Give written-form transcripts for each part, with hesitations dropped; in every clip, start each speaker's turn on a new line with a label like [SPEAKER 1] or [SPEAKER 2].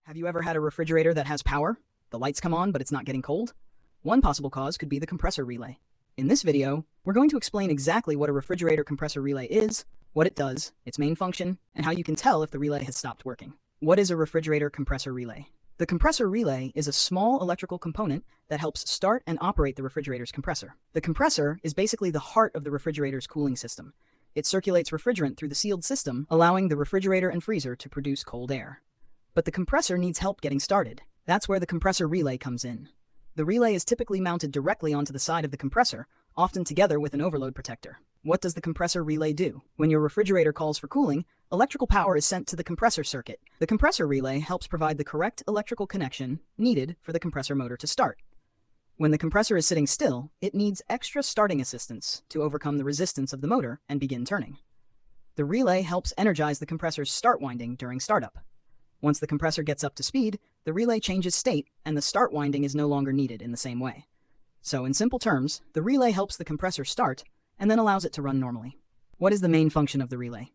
[SPEAKER 1] Have you ever had a refrigerator that has power? The lights come on, but it's not getting cold? One possible cause could be the compressor relay. In this video, we're going to explain exactly what a refrigerator compressor relay is, what it does, its main function, and how you can tell if the relay has stopped working. What is a refrigerator compressor relay? The compressor relay is a small electrical component that helps start and operate the refrigerator's compressor. The compressor is basically the heart of the refrigerator's cooling system. It circulates refrigerant through the sealed system, allowing the refrigerator and freezer to produce cold air. But the compressor needs help getting started. That's where the compressor relay comes in. The relay is typically mounted directly onto the side of the compressor, often together with an overload protector. What does the compressor relay do? When your refrigerator calls for cooling, electrical power is sent to the compressor circuit. The compressor relay helps provide the correct electrical connection needed for the compressor motor to start. When the compressor is sitting still, it needs extra starting assistance to overcome the resistance of the motor and begin turning. The relay helps energize the compressor's start winding during startup. Once the compressor gets up to speed, the relay changes state and the start winding is no longer needed in the same way. So in simple terms, the relay helps the compressor start and then allows it to run normally. What is the main function of the relay?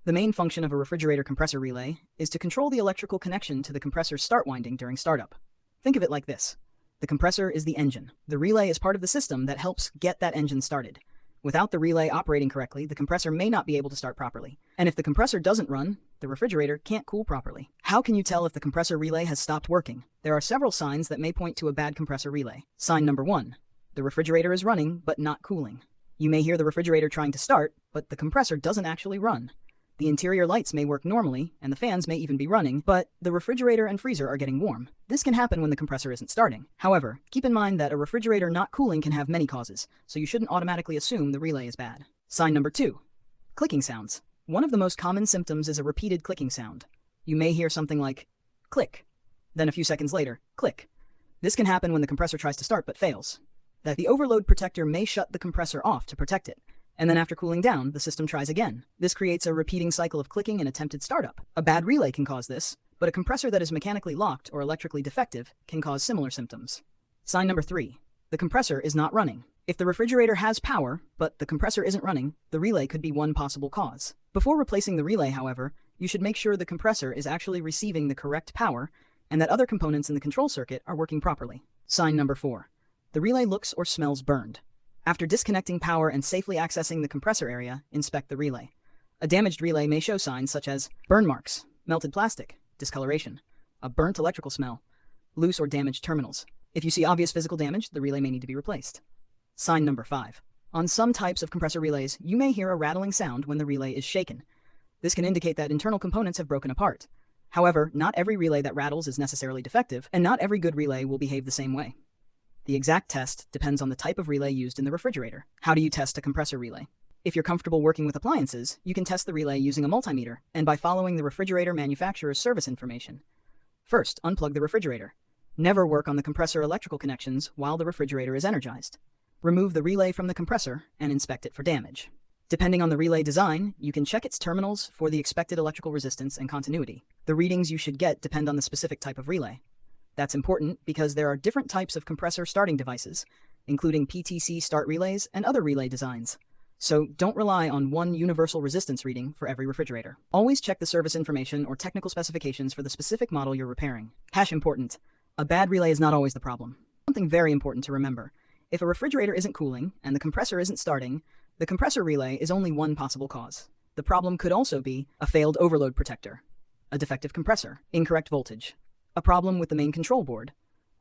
[SPEAKER 1] The main function of a refrigerator compressor relay is to control the electrical connection to the compressor's start winding during startup. Think of it like this. The compressor is the engine. The relay is part of the system that helps get that engine started. Without the relay operating correctly, the compressor may not be able to start properly. And if the compressor doesn't run, the refrigerator can't cool properly. How can you tell if the compressor relay has stopped working? There are several signs that may point to a bad compressor relay. Sign number 1. The refrigerator is running, but not cooling. You may hear the refrigerator trying to start, but the compressor doesn't actually run. The interior lights may work normally, and the fans may even be running, but the refrigerator and freezer are getting warm. This can happen when the compressor isn't starting. However, keep in mind that a refrigerator not cooling can have many causes, so you shouldn't automatically assume the relay is bad. Sign number 2. Clicking sounds. One of the most common symptoms is a repeated clicking sound. You may hear something like, click, then a few seconds later, click. This can happen when the compressor tries to start but fails. That the overload protector may shut the compressor off to protect it. And then after cooling down, the system tries again. This creates a repeating cycle of clicking and attempted startup. A bad relay can cause this, but a compressor that is mechanically locked or electrically defective can cause similar symptoms. Sign number 3. The compressor is not running. If the refrigerator has power, but the compressor isn't running, the relay could be one possible cause. Before replacing the relay, however, you should make sure the compressor is actually receiving the correct power and that other components in the control circuit are working properly. Sign number 4. The relay looks or smells burned. After disconnecting power and safely accessing the compressor area, inspect the relay. A damaged relay may show signs such as burn marks, melted plastic, discoloration, a burnt electrical smell, loose or damaged terminals. If you see obvious physical damage, the relay may need to be replaced. Sign number 5. On some types of compressor relays, you may hear a rattling sound when the relay is shaken. This can indicate that internal components have broken apart. However, not every relay that rattles is necessarily defective, and not every good relay will behave the same way. The exact test depends on the type of relay used in the refrigerator. How do you test a compressor relay? If you're comfortable working with appliances, you can test the relay using a multimeter and by following the refrigerator manufacturer's service information. First, unplug the refrigerator. Never work on the compressor electrical connections while the refrigerator is energized. Remove the relay from the compressor and inspect it for damage. Depending on the relay design, you can check its terminals for the expected electrical resistance and continuity. The readings you should get depend on the specific type of relay. That's important because there are different types of compressor starting devices, including PTC start relays and other relay designs. So don't rely on one universal resistance reading for every refrigerator. Always check the service information or technical specifications for the specific model you're repairing. Important. A bad relay is not always the problem. Something very important to remember. If a refrigerator isn't cooling and the compressor isn't starting, the compressor relay is only one possible cause. The problem could also be a failed overload protector, a defective compressor, incorrect voltage, a problem with the main control board,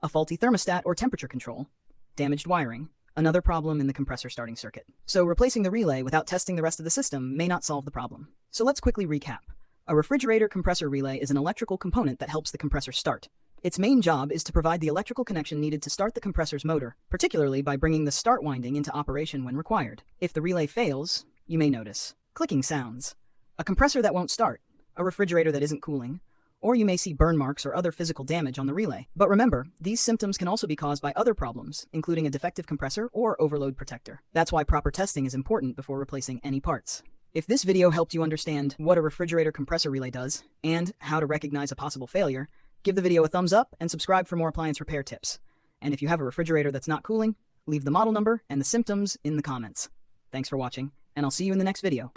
[SPEAKER 1] a faulty thermostat or temperature control, damaged wiring, another problem in the compressor starting circuit. So replacing the relay without testing the rest of the system may not solve the problem. So let's quickly recap. A refrigerator compressor relay is an electrical component that helps the compressor start. Its main job is to provide the electrical connection needed to start the compressor's motor, particularly by bringing the start winding into operation when required. If the relay fails, you may notice clicking sounds, a compressor that won't start, a refrigerator that isn't cooling, or you may see burn marks or other physical damage on the relay. But remember, these symptoms can also be caused by other problems, including a defective compressor or overload protector. That's why proper testing is important before replacing any parts. If this video helped you understand what a refrigerator compressor relay does and how to recognize a possible failure, give the video a thumbs up and subscribe for more appliance repair tips. And if you have a refrigerator that's not cooling, leave the model number and the symptoms in the comments. Thanks for watching, and I'll see you in the next video.